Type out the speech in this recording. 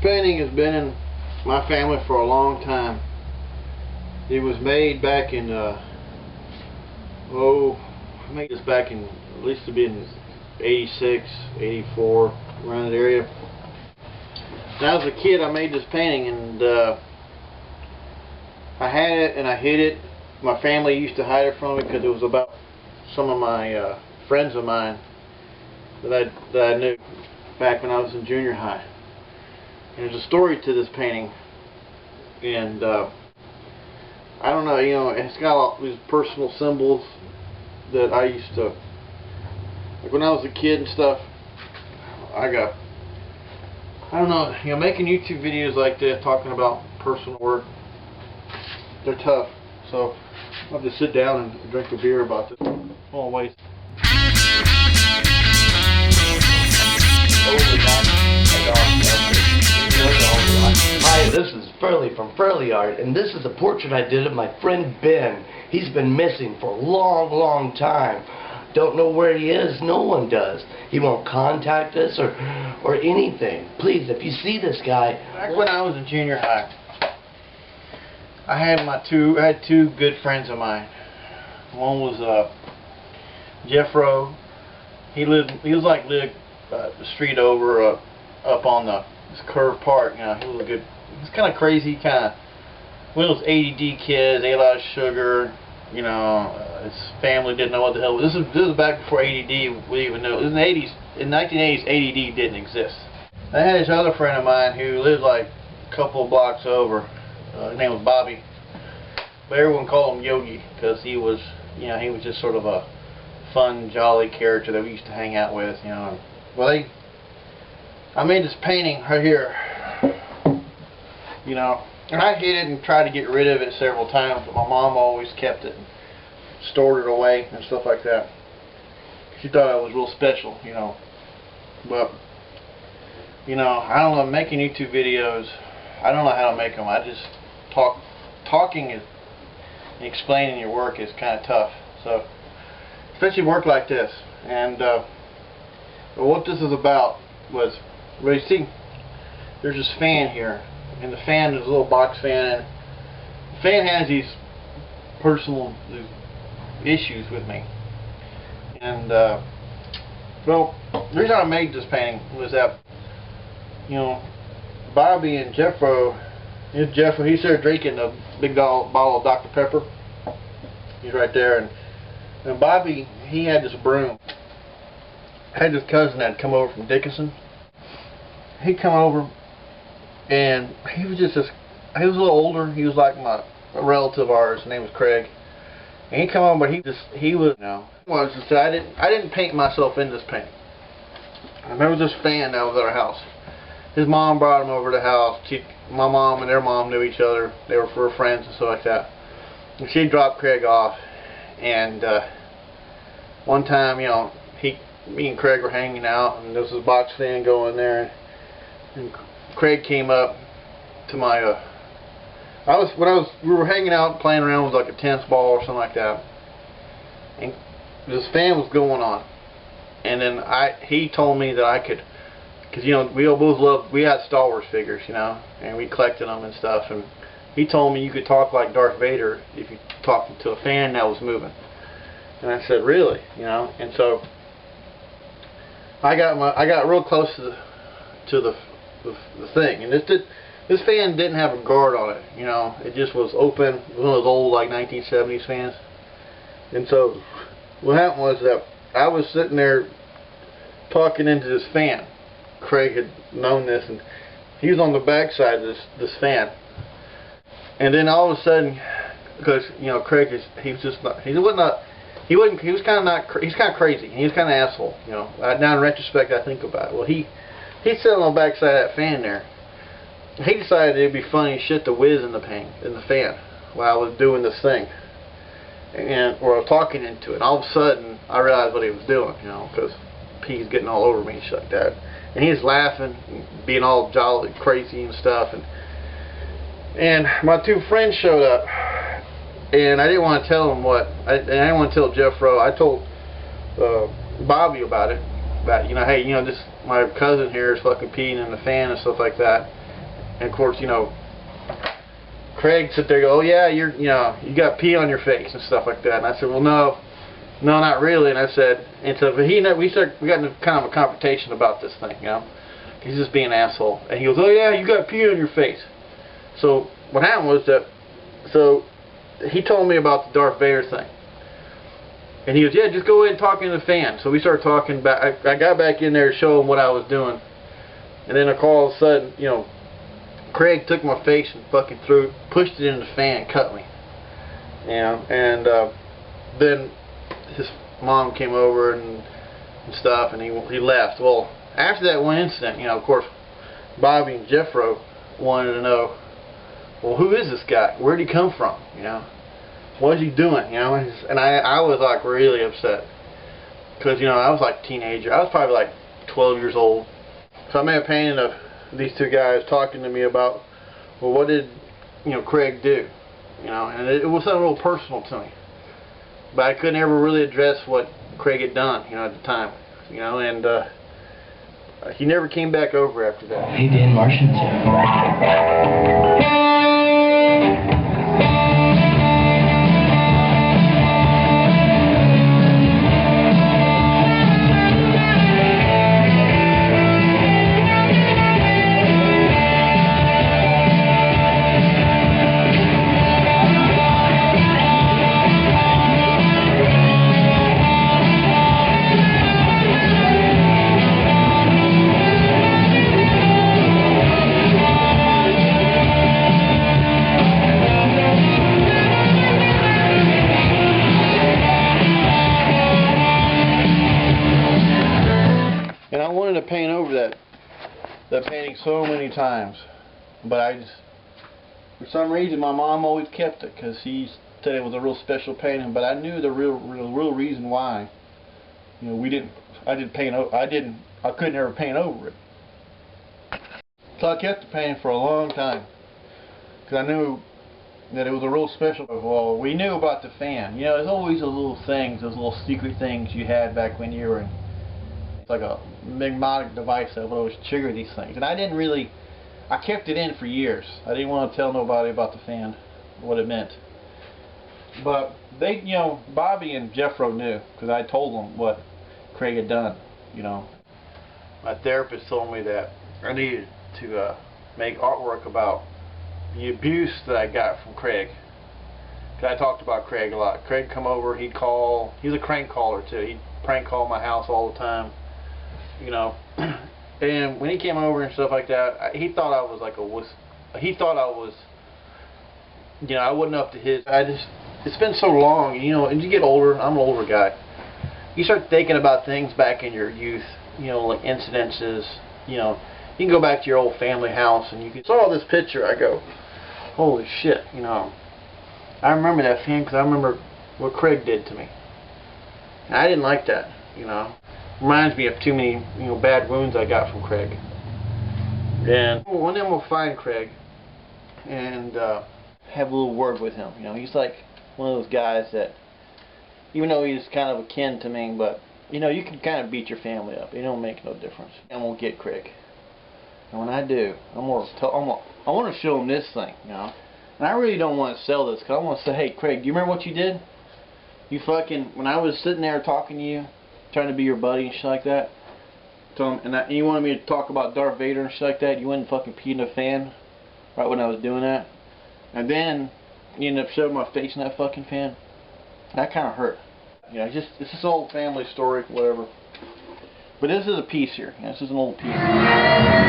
painting has been in my family for a long time. It was made back in, I made this back in, at least it'd be in 86, 84, around that area. When I was a kid, I made this painting, and I had it and I hid it. My family used to hide it from me because it was about some of my friends of mine that I knew back when I was in junior high. And there's a story to this painting, and I don't know, it's got all these personal symbols that I used to, like when I was a kid and stuff. I don't know, making YouTube videos like this, talking about personal work, they're tough. So I'll just sit down and drink a beer about this. Always. Hi, this is Furley from Furley Art, and this is a portrait I did of my friend Ben. He's been missing for a long time. Don't know where he is. No one does. He won't contact us or anything. Please, if you see this guy. Back when I was in junior high, I had two good friends of mine. One was Jeff Rowe. He lived the street over up on this curved part. He was good. He was kind of crazy, one of those ADD kids. Ate a lot of sugar. His family didn't know what the hell. This was back before ADD we even knew. It was in the 80s. In 1980s, ADD didn't exist. I had this other friend of mine who lived like a couple of blocks over. His name was Bobby, but everyone called him Yogi because he was just sort of a fun, jolly character that we used to hang out with. Well, I made this painting right here. And I hid it and tried to get rid of it several times, but my mom always kept it, stored it away and stuff like that. She thought it was real special, But I don't know, making YouTube videos, I don't know how to make them. I just talking and explaining your work is kind of tough. So, especially work like this. And what this is about was, well, you see, there's this fan here, and the fan is a little box fan, and the fan has these personal issues with me. And well, the reason I made this painting was that Bobby and Jeffro, he started drinking a big bottle of Dr. Pepper. He's right there, and Bobby, he had this broom. I had this cousin that had come over from Dickinson. He'd come over, and he was he was a little older. He was like a relative of ours. His name was Craig. And he'd come over, but I didn't paint myself in this painting. I remember this fan that was at our house. His mom brought him over to the house. My mom and their mom knew each other. They were friends and stuff like that. And she dropped Craig off, and one time, me and Craig were hanging out, and there was this box fan going there, and Craig came up to my, we were hanging out playing around with like a tennis ball or something like that, and this fan was going on, and then he told me that I could, because we all both loved, we had Star Wars figures, and we collected them and stuff, and he told me you could talk like Darth Vader if you talked to a fan that was moving. And I said, really? And so I got real close to the thing, and this fan didn't have a guard on it. It just was open. It was one of those old like 1970s fans. And so what happened was that I was sitting there talking into this fan. Craig had known this, and he was on the back side of this fan. And then all of a sudden, because Craig was kind of crazy. He was kind of an asshole. Now in retrospect, I think about it. Well, he's sitting on the back side of that fan there. He decided it'd be funny shit to whiz in the fan while I was doing this thing, or I was talking into it. And all of a sudden, I realized what he was doing. Because he's getting all over me and shit like that. And he's laughing, being all jolly, crazy and stuff. And my two friends showed up, and I didn't want to tell them I didn't want to tell Jeff Rowe. I told Bobby about it, hey, this my cousin here is fucking peeing in the fan and stuff like that. And of course, you know, Craig sit there and go, oh yeah, you got pee on your face and stuff like that. And I said, well, no, not really. And I said, and so we got into kind of a confrontation about this thing, you know. He's just being an asshole. And he goes, oh yeah, you got pee on your face. So what happened was that, so he told me about the Darth Vader thing. And he goes, yeah, just go ahead and talk into the fan. So we started talking back. I got back in there to show him what I was doing. And then all of a sudden, you know, Craig took my face and fucking pushed it into the fan, cut me. You know, and then his mom came over and stuff, and he left. Well, after that one incident, you know, of course, Bobby and Jeffro wanted to know, well, who is this guy? Where did he come from? You know, what is he doing? You know, and I was like really upset because, you know, I was like a teenager. I was probably like 12 years old. So I made a painting of these two guys talking to me about, well, what did, you know, Craig do? You know, and it was something real personal to me. But I couldn't ever really address what Craig had done, you know, at the time. You know, and he never came back over after that. Hey, Dan Martian. And I wanted to paint over that painting so many times, but I just, for some reason, my mom always kept it because she said it was a real special painting. But I knew the real reason why. You know, I couldn't ever paint over it. So I kept the painting for a long time because I knew that it was a real special. Well, we knew about the fan. You know, there's always those little things, those little secret things you had back when you were in. It's like a mnemonic device that would always trigger these things. And I kept it in for years. I didn't want to tell nobody about the fan, what it meant. But they, you know, Bobby and Jeffro knew because I told them what Craig had done, you know. My therapist told me that I needed to make artwork about the abuse that I got from Craig. Because I talked about Craig a lot. Craig come over, he'd call, he was a crank caller too. He'd prank call my house all the time. You know, and when he came over and stuff like that, he thought I was like he thought I was, you know, I wasn't up to his. It's been so long, you know, and you get older, I'm an older guy, you start thinking about things back in your youth, you know, like incidences, you know, you can go back to your old family house and you can saw this picture, I go, holy shit, you know, I remember that fan because I remember what Craig did to me, and I didn't like that, you know. Reminds me of too many, you know, bad wounds I got from Craig. And one day I'm gonna find Craig and have a little word with him. You know, he's like one of those guys that, even though he's kind of akin to me, but you know, you can kind of beat your family up. It don't make no difference. I'm gonna get Craig, and when I do, I want to show him this thing. You know, and I really don't want to sell this because I want to say, hey, Craig, do you remember what you did? You fucking, when I was sitting there talking to you, trying to be your buddy and shit like that. And you wanted me to talk about Darth Vader and shit like that. You wouldn't fucking pee in the fan right when I was doing that. And then you ended up shoving my face in that fucking fan. That kind of hurt. You know, it's this old family story, whatever. But this is a piece here. You know, this is an old piece.